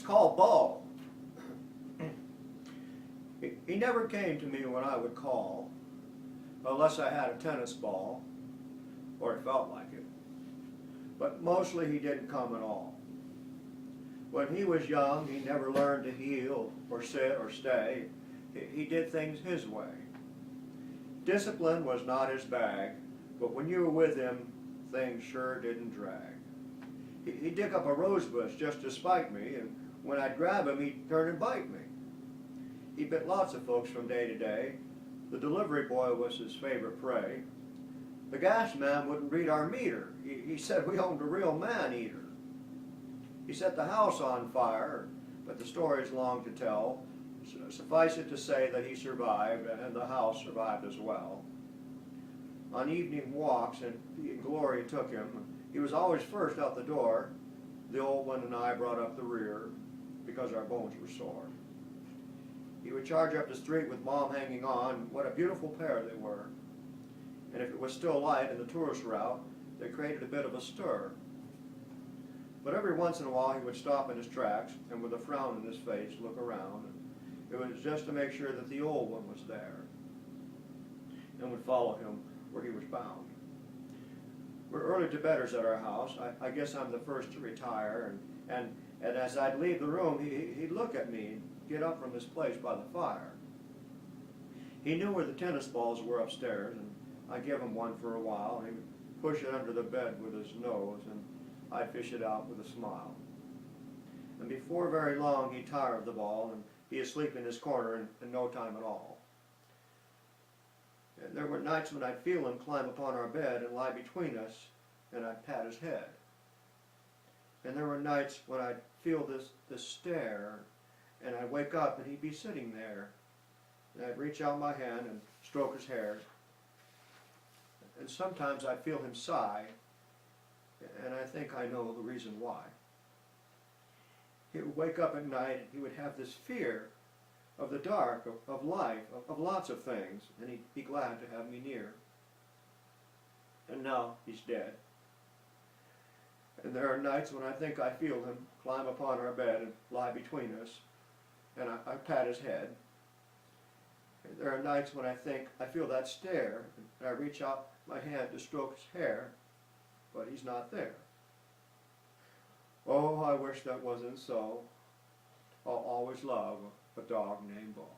called Beau. He never came to me when I would call, unless I had a tennis ball, or it felt like it. But mostly he didn't come at all. When he was young, he never learned to heel, or sit, or stay. He did things his way. Discipline was not his bag, but when you were with him, things sure didn't drag. He'd dig up a rose bush just to spite me, and when I'd grab him, he'd turn and bite me. He bit lots of folks from day to day. The delivery boy was his favorite prey. The gas man wouldn't read our meter. He said we owned a real man-eater. He set the house on fire, but the story's long to tell. Suffice it to say that he survived, and the house survived as well. On evening walks, and glory took him, he was always first out the door. The old one and I brought up the rear because our bones were sore. He would charge up the street with Mom hanging on. What a beautiful pair they were. And if it was still light in the tourist route, they created a bit of a stir. But every once in a while he would stop in his tracks and with a frown in his face look around. It was just to make sure that the old one was there and would follow him where he was bound. We're early to bedders at our house. I guess I'm the first to retire, and as I'd leave the room, he'd look at me and get up from his place by the fire. He knew where the tennis balls were upstairs, and I'd give him one for a while, and he would push it under the bed with his nose, and I'd fish it out with a smile. And before very long, he'd tire of the ball, and be asleep in his corner in no time at all. And there were nights when I'd feel him climb upon our bed and lie between us, and I'd pat his head. And there were nights when I'd feel this stare, and I'd wake up and he'd be sitting there, and I'd reach out my hand and stroke his hair. And sometimes I'd feel him sigh, and I think I know the reason why. He would wake up at night and he would have this fear of the dark, of life, of lots of things, and he'd be glad to have me near. And now he's dead. And there are nights when I think I feel him climb upon our bed and lie between us, and I pat his head. And there are nights when I think I feel that stare, and I reach out my hand to stroke his hair, but he's not there. Oh, I wish that wasn't so. I'll always love a dog named Beau.